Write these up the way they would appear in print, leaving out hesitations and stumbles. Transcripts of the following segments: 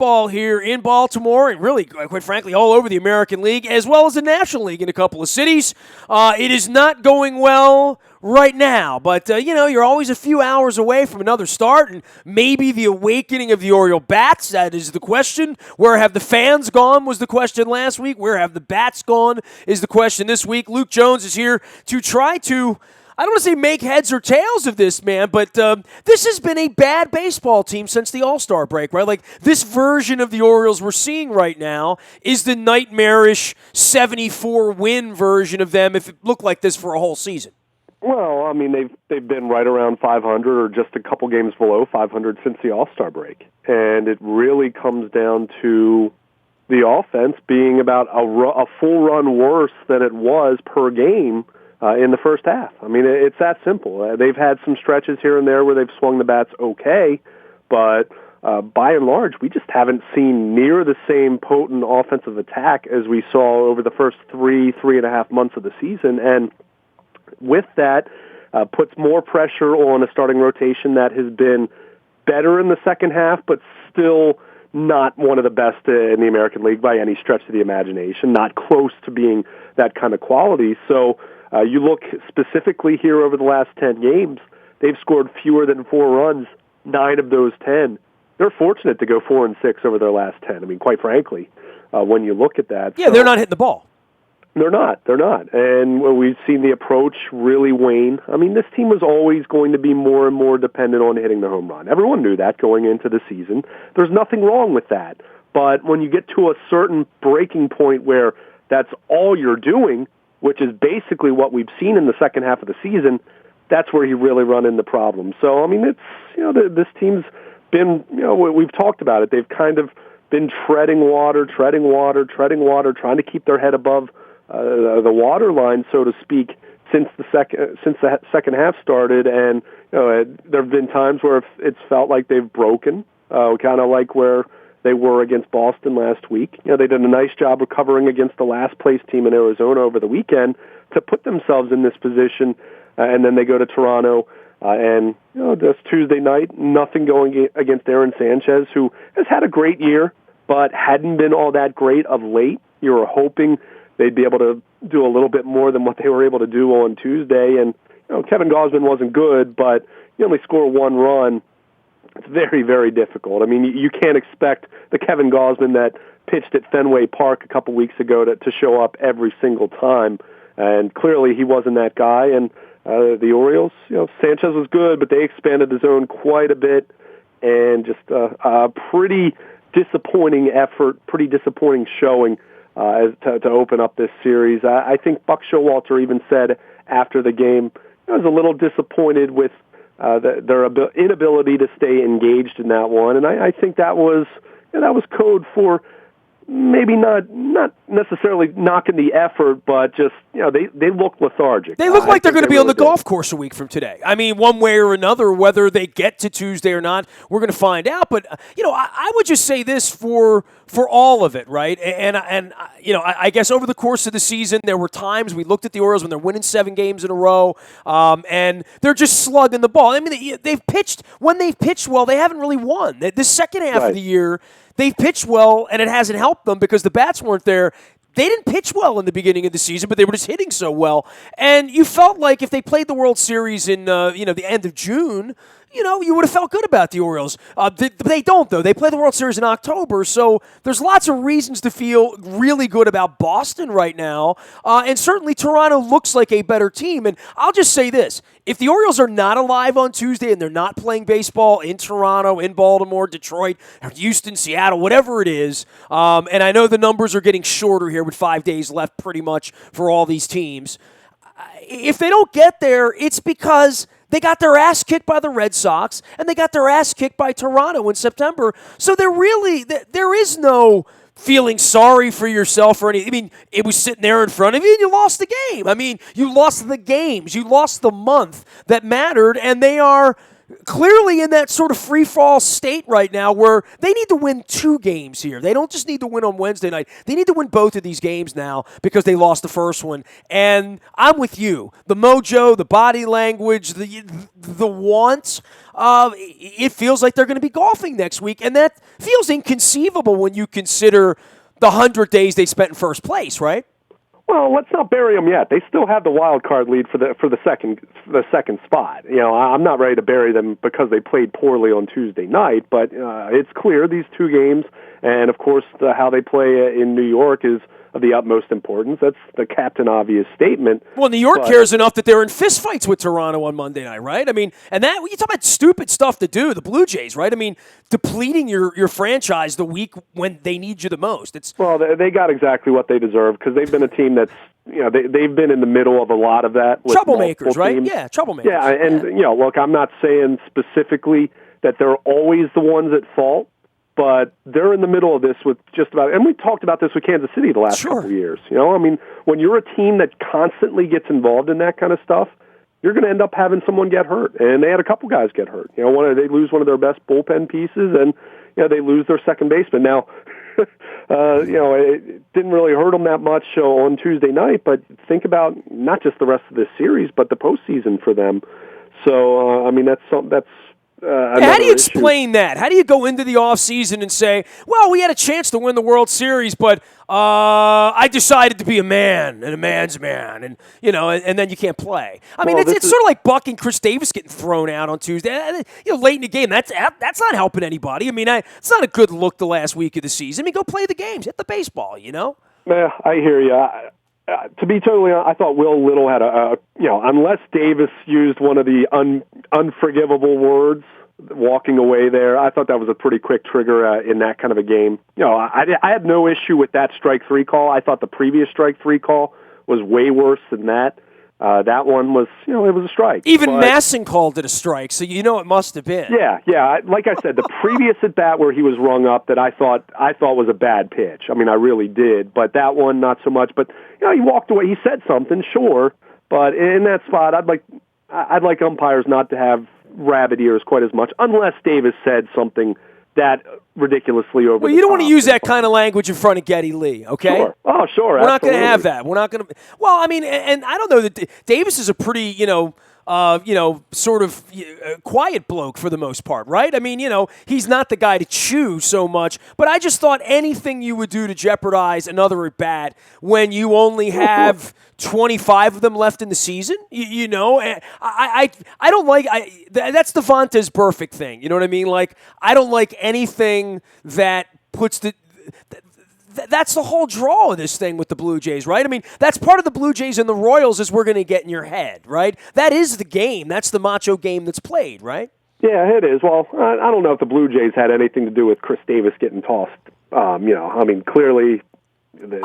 football here in Baltimore and really, quite frankly, all over the American League as well as the National League in a couple of cities. It is not going well right now, but, you're always a few hours away from another start and maybe the awakening of the Oriole Bats. That is the question. Where have the fans gone was the question last week. Where have the Bats gone is the question this week. Luke Jones is here to try to, I don't want to say make heads or tails of this, man, but this has been a bad baseball team since the All-Star break, right? Like, this version of the Orioles we're seeing right now is the nightmarish 74-win version of them if it looked like this for a whole season. Well, I mean, they've been right around 500 or just a couple games below 500 since the All-Star break. And it really comes down to the offense being about a full run worse than it was per game in the first half. I mean, it's that simple. They've had some stretches here and there where they've swung the bats okay, but by and large, we just haven't seen near the same potent offensive attack as we saw over the first three and a half months of the season. And with that, puts more pressure on a starting rotation that has been better in the second half, but still not one of the best in the American League by any stretch of the imagination, not close to being that kind of quality. So you look specifically here over the last 10 games, they've scored fewer than 4 runs, 9 of those 10. They're fortunate to go 4-6 over their last 10. I mean, quite frankly, when you look at that. Yeah, they're not hitting the ball. They're not. And we've seen the approach really wane. I mean, this team was always going to be more and more dependent on hitting the home run. Everyone knew that going into the season. There's nothing wrong with that. But when you get to a certain breaking point where that's all you're doing, which is basically what we've seen in the second half of the season, that's where you really run into problems. So, I mean, it's, this team's been, we've talked about it. They've kind of been treading water, trying to keep their head above the water line, so to speak, since the second half started. And there have been times where it's felt like they've broken, kind of like where they were against Boston last week. They did a nice job recovering against the last place team in Arizona over the weekend to put themselves in this position, and then they go to Toronto. And this Tuesday night, nothing going against Aaron Sanchez, who has had a great year, but hadn't been all that great of late. You were hoping they'd be able to do a little bit more than what they were able to do on Tuesday. And Kevin Gausman wasn't good, but you only score 1 run. It's very, very difficult. I mean, you can't expect the Kevin Gausman that pitched at Fenway Park a couple weeks ago to show up every single time. And clearly he wasn't that guy. And the Orioles, Sanchez was good, but they expanded the zone quite a bit. And just a pretty disappointing effort, pretty disappointing showing to open up this series. I think Buck Showalter even said after the game, I was a little disappointed with their inability to stay engaged in that one, and I think that was code for maybe not necessarily knocking the effort, but just they look lethargic. They look like they're going to be on the golf course a week from today. I mean, one way or another, whether they get to Tuesday or not, we're going to find out. But I would just say this for all of it, right? And I guess over the course of the season, there were times we looked at the Orioles when they're winning 7 games in a row, and they're just slugging the ball. I mean, they've pitched when they've pitched well. They haven't really won. The second half of the year, they've pitched well, and it hasn't helped them because the bats weren't there. They didn't pitch well in the beginning of the season, but they were just hitting so well. And you felt like if they played the World Series in the end of June, you would have felt good about the Orioles. They don't, though. They play the World Series in October, so there's lots of reasons to feel really good about Boston right now. And certainly Toronto looks like a better team. And I'll just say this. If the Orioles are not alive on Tuesday and they're not playing baseball in Toronto, in Baltimore, Detroit, Houston, Seattle, whatever it is, and I know the numbers are getting shorter here with 5 days left pretty much for all these teams. If they don't get there, it's because they got their ass kicked by the Red Sox, and they got their ass kicked by Toronto in September. So there is no feeling sorry for yourself or anything. I mean, it was sitting there in front of you, and you lost the game. I mean, you lost the games. You lost the month that mattered, and they are clearly in that sort of free-fall state right now where they need to win 2 games here. They don't just need to win on Wednesday night. They need to win both of these games now because they lost the first one. And I'm with you. The mojo, the body language, the wants, it feels like they're going to be golfing next week. And that feels inconceivable when you consider the 100 days they spent in first place, right? Well, let's not bury them yet. They still have the wild card lead for the second spot. I'm not ready to bury them because they played poorly on Tuesday night, but it's clear these 2 games, and of course how they play in New York is of the utmost importance. That's the captain obvious statement. Well, New York cares enough that they're in fistfights with Toronto on Monday night, right? I mean, and that you talk about stupid stuff to do, the Blue Jays, right? I mean, depleting your franchise the week when they need you the most. Well, they got exactly what they deserve because they've been a team that's they've been in the middle of a lot of that with troublemakers, right? Teams. Yeah, troublemakers. Yeah, and look, I'm not saying specifically that they're always the ones at fault. But they're in the middle of this with just about, and we talked about this with Kansas City the last couple of years. I mean, when you're a team that constantly gets involved in that kind of stuff, you're going to end up having someone get hurt. And they had a couple guys get hurt. They lose one of their best bullpen pieces, and they lose their second baseman. Now, it didn't really hurt them that much on Tuesday night. But think about not just the rest of this series, but the postseason for them. So, I mean, that's something that's. How do you explain that? How do you go into the offseason and say, well, we had a chance to win the World Series, but I decided to be a man and a man's man, and and then you can't play. I mean, it's sort of like Buck and Chris Davis getting thrown out on Tuesday. Late in the game, that's not helping anybody. I mean, it's not a good look the last week of the season. I mean, go play the games, hit the baseball, Yeah, I hear you. To be totally honest, I thought Will Little had unless Davis used one of the unforgivable words walking away there, I thought that was a pretty quick trigger in that kind of a game. I had no issue with that strike 3 call. I thought the previous strike 3 call was way worse than that. That one was, it was a strike. Even Masson called it a strike, so it must have been. Yeah. Like I said, the previous at bat where he was rung up that I thought was a bad pitch. I mean, I really did, but that one not so much. But he walked away. He said something, sure, but in that spot, I'd like umpires not to have rabbit ears quite as much, unless Davis said something that ridiculously over. Well, you don't want to use that kind of language in front of Geddy Lee, okay? Sure. Oh, sure. We're not going to have that. We're not going to. Well, I mean, and I don't know that Davis is a pretty, sort of quiet bloke for the most part, right? I mean, he's not the guy to chew so much, but I just thought anything you would do to jeopardize another at bat when you only have 25 of them left in the season, I don't like that's the Vontaze perfect thing. You know what I mean? Like, I don't like anything that puts that's the whole draw of this thing with the Blue Jays, right? I mean, that's part of the Blue Jays and the Royals is we're going to get in your head, right? That is the game. That's the macho game that's played, right? Yeah, it is. Well, I don't know if the Blue Jays had anything to do with Chris Davis getting tossed. I mean, clearly,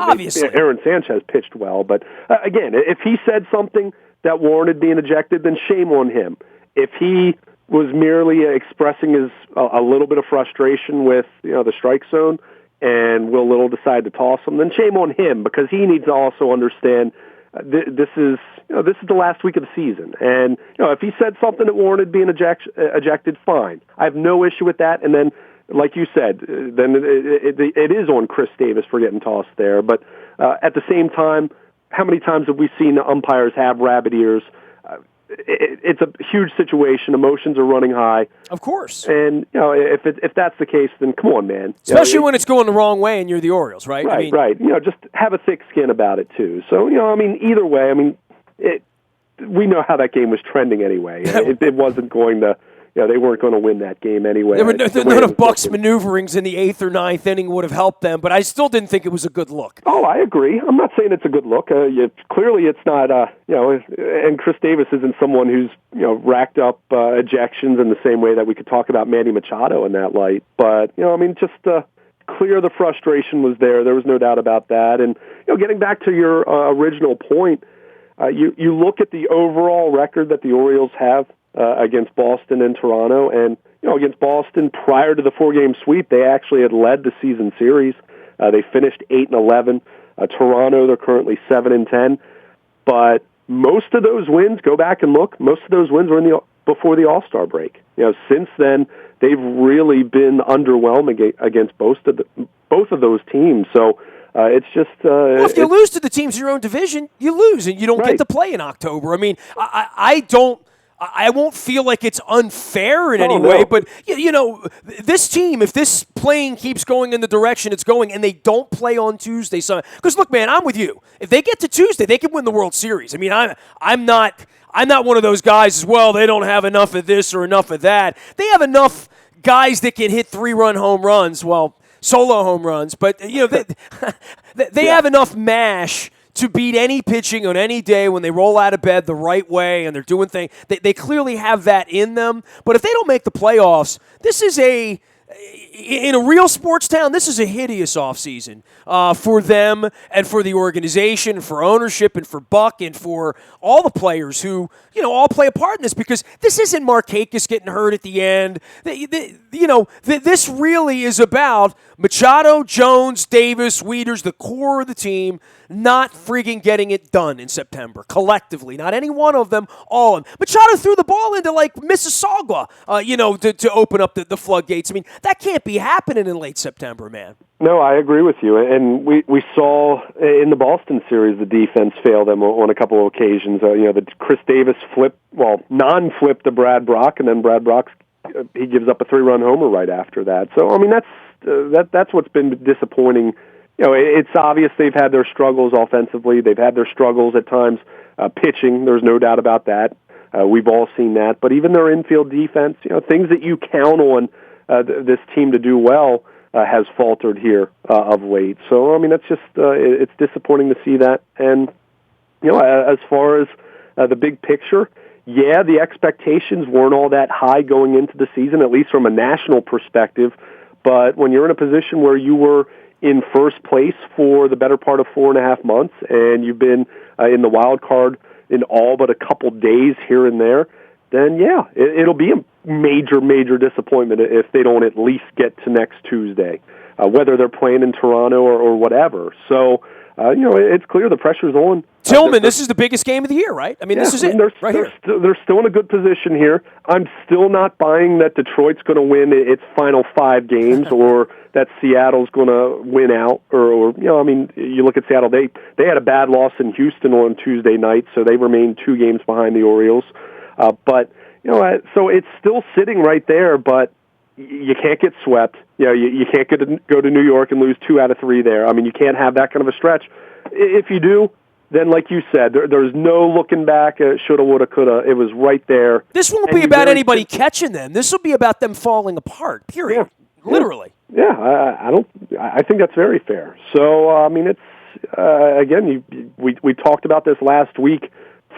obviously, Aaron Sanchez pitched well. But again, if he said something that warranted being ejected, then shame on him. If he was merely expressing a little bit of frustration with the strike zone, and Will Little decide to toss him, then shame on him because he needs to also understand this is the last week of the season. And if he said something that warranted being ejected, fine. I have no issue with that. And then, like you said, then it is on Chris Davis for getting tossed there. But at the same time, how many times have we seen umpires have rabbit ears? It's a huge situation. Emotions are running high. Of course. And, if that's the case, then come on, man. Especially when it's going the wrong way and you're the Orioles, right? Right. Just have a thick skin about it, too. So, either way, we know how that game was trending anyway. It wasn't going to, they weren't going to win that game anyway. None of Buck's maneuverings in the 8th or 9th inning would have helped them, but I still didn't think it was a good look. Oh, I agree. I'm not saying it's a good look. Clearly it's not, and Chris Davis isn't someone who's, racked up ejections in the same way that we could talk about Manny Machado in that light. But, just clear the frustration was there. There was no doubt about that. And, getting back to your original point, you look at the overall record that the Orioles have against Boston and Toronto, and against Boston prior to the 4-game sweep, they actually had led the season series. They finished 8-11. Toronto, they're currently 7-10. But most of those wins, go back and look, most of those wins were in the before the All-Star break. Since then, they've really been underwhelming against both of those teams. So it's just well, if you lose to the teams in your own division, you lose, and you don't get to play in October. I mean, I won't feel like it's unfair in any way, but this team, if this plane keeps going in the direction it's going, and they don't play on Tuesday, because look, man, I'm with you. If they get to Tuesday, they can win the World Series. I mean, I'm not one of those guys as well. They don't have enough of this or enough of that. They have enough guys that can hit 3-run home runs. Well, solo home runs, but they have enough mash to beat any pitching on any day when they roll out of bed the right way and they're doing things. They clearly have that in them. But if they don't make the playoffs, this is in a real sports town, this is a hideous offseason for them and for the organization, for ownership and for Buck and for all the players who, all play a part in this, because this isn't Markakis getting hurt at the end. This really is about Machado, Jones, Davis, Wieters, the core of the team, not frigging getting it done in September, collectively. Not any one of them, all of them. Machado threw the ball into, Mississauga, to open up the floodgates. I mean, that can't be happening in late September, man. No, I agree with you. And we saw in the Boston series the defense fail them on a couple of occasions. The Chris Davis non-flip to Brad Brock, and then Brad Brock, he gives up a 3-run homer right after that. So, I mean, that's what's been disappointing. It's obvious they've had their struggles offensively. They've had their struggles at times pitching. There's no doubt about that. We've all seen that. But even their infield defense, things that you count on this team to do well, has faltered here of late. So, I mean, that's just it's disappointing to see that. And, as far as the big picture, the expectations weren't all that high going into the season, at least from a national perspective. But when you're in a position where you were in first place for the better part of 4.5 months, and you've been in the wild card in all but a couple days here and there, then it'll be a major disappointment if they don't at least get to next Tuesday, whether they're playing in Toronto or whatever. So, it's clear the pressure's on. Tillman, this is the biggest game of the year, right? I mean, this is it, right here. They're still in a good position here. I'm still not buying that Detroit's going to win its final 5 games or that Seattle's going to win out. Or I mean, you look at Seattle, they had a bad loss in Houston on Tuesday night, so they remain 2 games behind the Orioles. But, so it's still sitting right there, but you can't get swept. You can't go to New York and lose 2 out of 3 there. I mean, you can't have that kind of a stretch. If you do, then like you said, there's no looking back. Shoulda, woulda, coulda. It was right there. This won't be about anybody catching them. This will be about them falling apart, period. Yeah. Literally. Yeah, I think that's very fair. So, I mean, it's, again, we talked about this last week,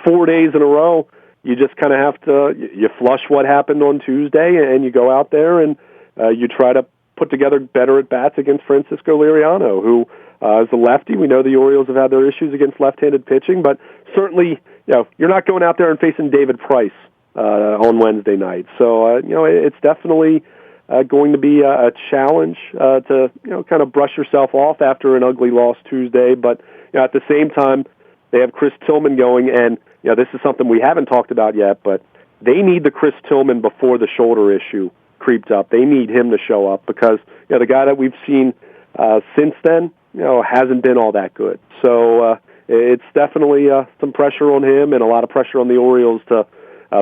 4 days in a row. You just kind of have to, you flush what happened on Tuesday, and you go out there and you try to put together better at-bats against Francisco Liriano, who is a lefty. We know the Orioles have had their issues against left-handed pitching, but certainly, you're not going out there and facing David Price on Wednesday night. So, it's definitely going to be a challenge to, kind of brush yourself off after an ugly loss Tuesday. But at the same time, they have Chris Tillman going, and this is something we haven't talked about yet, but they need the Chris Tillman before the shoulder issue creeped up. They need him to show up because the guy that we've seen since then, hasn't been all that good. So it's definitely some pressure on him and a lot of pressure on the Orioles to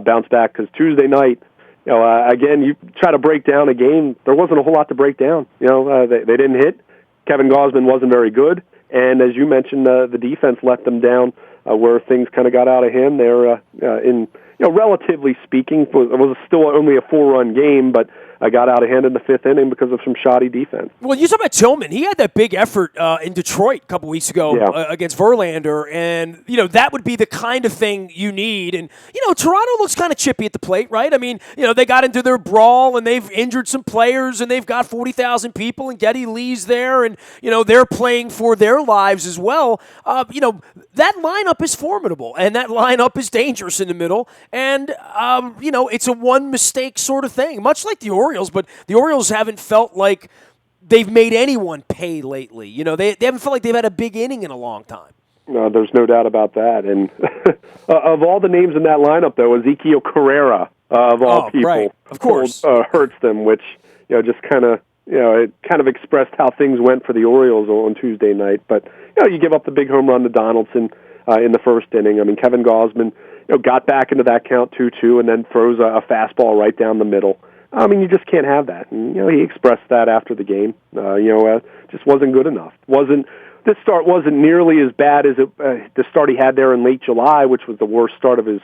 bounce back, because Tuesday night, again, you try to break down a game, there wasn't a whole lot to break down. They didn't hit. Kevin Gausman wasn't very good. And as you mentioned, the defense let them down where things kind of got out of hand there in, relatively speaking. It was still only a 4-run game, but I got out of hand in the 5th inning because of some shoddy defense. Well, you talk about Tillman. He had that big effort in Detroit a couple weeks ago against Verlander, and, that would be the kind of thing you need. And, Toronto looks kind of chippy at the plate, right? I mean, they got into their brawl, and they've injured some players, and they've got 40,000 people, and Geddy Lee's there, and, they're playing for their lives as well. That lineup is formidable, and that lineup is dangerous in the middle, and, it's a one-mistake sort of thing, much like the Orioles, but the Orioles haven't felt like they've made anyone pay lately. They haven't felt like they've had a big inning in a long time. No, there's no doubt about that. And of all the names in that lineup, though, Ezekiel Carrera of all people. Right. Of course. Hurts them, which just kind of it kind of expressed how things went for the Orioles on Tuesday night. But you give up the big home run to Donaldson in the first inning. I mean, Kevin Gausman got back into that count 2-2 and then throws a fastball right down the middle. I mean, you just can't have that. And he expressed that after the game. Just wasn't good enough. This start wasn't nearly as bad as the start he had there in late July, which was the worst start of his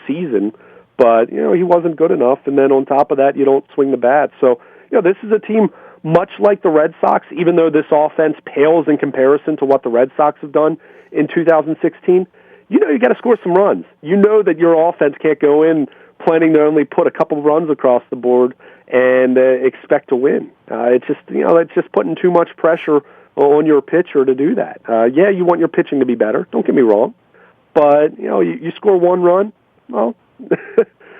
season. But he wasn't good enough. And then on top of that, you don't swing the bat. So this is a team much like the Red Sox, even though this offense pales in comparison to what the Red Sox have done in 2016. You got to score some runs. You know that your offense can't go in planning to only put a couple runs across the board and expect to win. It's just putting too much pressure on your pitcher to do that. You want your pitching to be better. Don't get me wrong, but you score one run, well,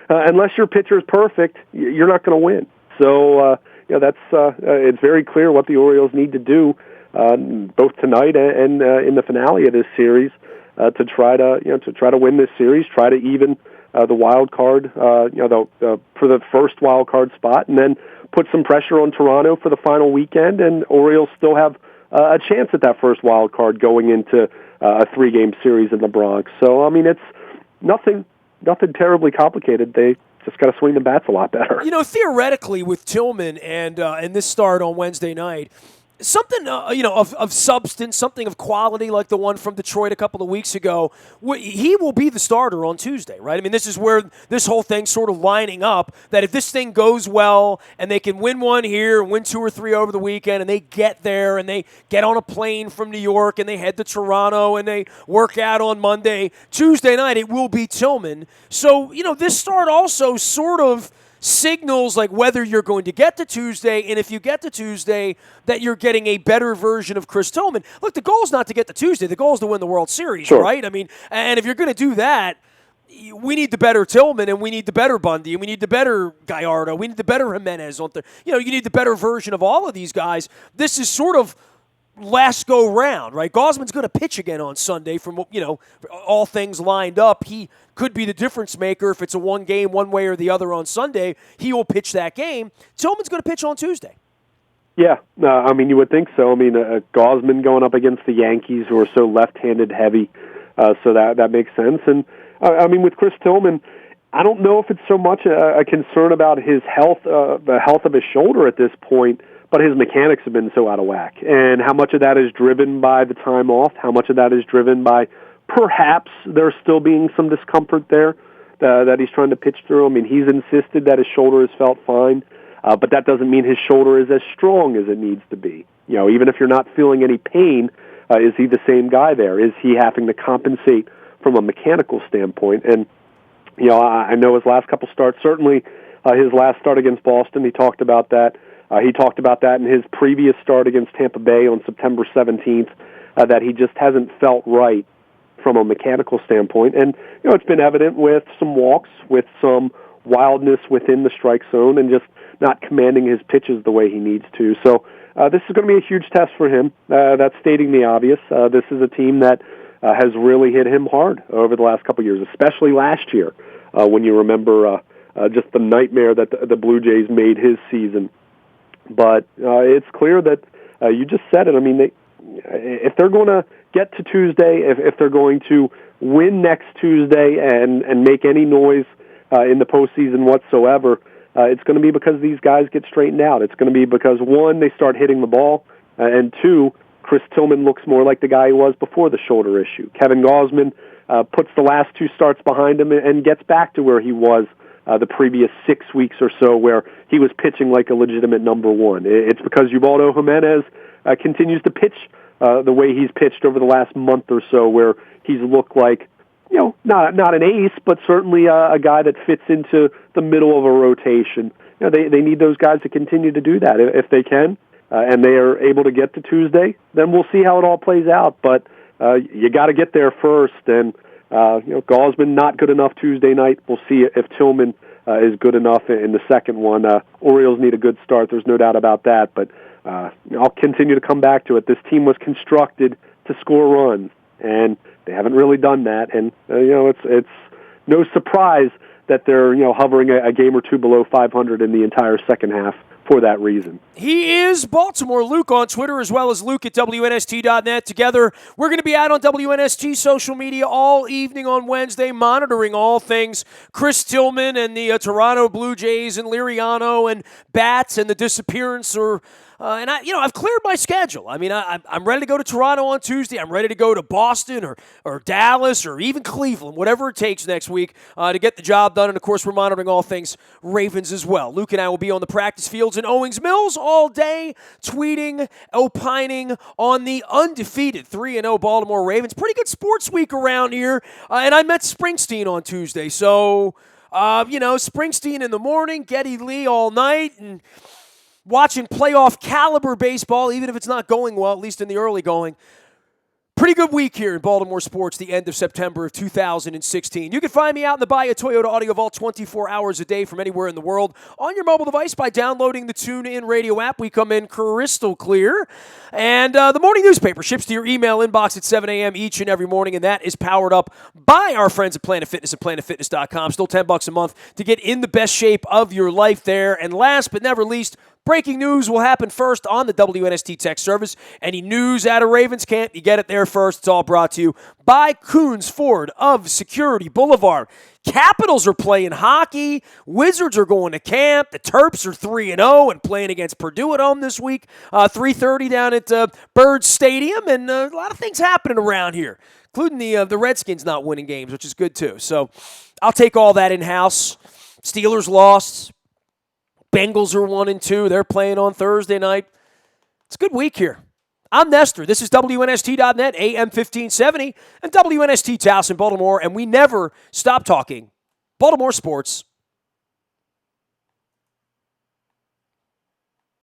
unless your pitcher is perfect, you're not going to win. So that's it's very clear what the Orioles need to do both tonight and in the finale of this series to try to win this series, try to even the wild card, for the first wild card spot, and then put some pressure on Toronto for the final weekend. And Orioles still have a chance at that first wild card going into a 3-game series in the Bronx. So I mean, it's nothing terribly complicated. They just got to swing the bats a lot better. Theoretically, with Tillman and this start on Wednesday night, something of substance, something of quality like the one from Detroit a couple of weeks ago, he will be the starter on Tuesday, right? I mean, this is where this whole thing's sort of lining up, that if this thing goes well and they can win one here, win 2 or 3 over the weekend, and they get there and they get on a plane from New York and they head to Toronto and they work out on Monday, Tuesday night it will be Tillman. So, this start also sort of signals like whether you're going to get to Tuesday, and if you get to Tuesday, that you're getting a better version of Chris Tillman. Look, the goal is not to get to Tuesday. The goal is to win the World Series, sure, right? I mean, and if you're going to do that, we need the better Tillman, and we need the better Bundy, and we need the better Gallardo, we need the better Jimenez. You need the better version of all of these guys. This is sort of last go round, right? Gausman's going to pitch again on Sunday from, all things lined up. He could be the difference maker if it's a one game, one way or the other on Sunday. He will pitch that game. Tillman's going to pitch on Tuesday. Yeah, I mean, you would think so. I mean, Gausman going up against the Yankees, who are so left-handed heavy, so that makes sense. And, I mean, with Chris Tillman, I don't know if it's so much a concern about his health, the health of his shoulder at this point, but his mechanics have been so out of whack. And how much of that is driven by the time off, how much of that is driven by perhaps there still being some discomfort there that he's trying to pitch through. I mean, he's insisted that his shoulder has felt fine, but that doesn't mean his shoulder is as strong as it needs to be. Even if you're not feeling any pain, is he the same guy there? Is he having to compensate from a mechanical standpoint? And, I know his last couple starts, certainly his last start against Boston, he talked about that. He talked about that in his previous start against Tampa Bay on September 17th, that he just hasn't felt right from a mechanical standpoint. And, it's been evident with some walks, with some wildness within the strike zone, and just not commanding his pitches the way he needs to. So this is going to be a huge test for him. That's stating the obvious. This is a team that has really hit him hard over the last couple of years, especially last year, when you remember just the nightmare that the Blue Jays made his season. But it's clear that you just said it. I mean, if they're going to get to Tuesday, if they're going to win next Tuesday and make any noise in the postseason whatsoever, it's going to be because these guys get straightened out. It's going to be because, one, they start hitting the ball, and two, Chris Tillman looks more like the guy he was before the shoulder issue. Kevin Gausman puts the last 2 starts behind him and gets back to where he was the previous 6 weeks or so, where he was pitching like a legitimate number one. It's because Ubaldo Jimenez continues to pitch the way he's pitched over the last month or so, where he's looked like, not an ace, but certainly a guy that fits into the middle of a rotation. They need those guys to continue to do that. If they can, and they are able to get to Tuesday, then we'll see how it all plays out. But you got to get there first, and Gausman not good enough Tuesday night. We'll see if Tillman is good enough in the second one. Orioles need a good start. There's no doubt about that. But I'll continue to come back to it. This team was constructed to score runs, and they haven't really done that. And it's no surprise that they're hovering a game or two below 500 in the entire second half for that reason. He is Baltimore Luke on Twitter, as well as Luke at WNST.net. Together, we're going to be out on WNST social media all evening on Wednesday, monitoring all things Chris Tillman and the Toronto Blue Jays and Liriano and Bats and the disappearance and I've cleared my schedule. I mean, I'm ready to go to Toronto on Tuesday. I'm ready to go to Boston or Dallas or even Cleveland, whatever it takes next week to get the job done. And, of course, we're monitoring all things Ravens as well. Luke and I will be on the practice fields in Owings Mills all day, tweeting, opining on the undefeated 3-0 Baltimore Ravens. Pretty good sports week around here. And I met Springsteen on Tuesday. So, Springsteen in the morning, Geddy Lee all night, and watching playoff caliber baseball, even if it's not going well, at least in the early going. Pretty good week here in Baltimore sports, the end of September of 2016. You can find me out in the Bahia Toyota Audio Vault 24 hours a day from anywhere in the world on your mobile device by downloading the TuneIn Radio app. We come in crystal clear. And the morning newspaper ships to your email inbox at 7 a.m. each and every morning, and that is powered up by our friends at Planet Fitness at planetfitness.com. Still $10 a month to get in the best shape of your life there. And last but never least, breaking news will happen first on the WNST text service. Any news out of Ravens camp, you get it there first. It's all brought to you by Coons Ford of Security Boulevard. Capitals are playing hockey. Wizards are going to camp. The Terps are 3-0 and playing against Purdue at home this week. 3:30 down at Bird Stadium. And a lot of things happening around here, including the Redskins not winning games, which is good too. So I'll take all that in-house. Steelers lost. Bengals are 1-2. They're playing on Thursday night. It's a good week here. I'm Nestor. This is WNST.net, AM 1570, and WNST Taos in Baltimore, and we never stop talking Baltimore sports.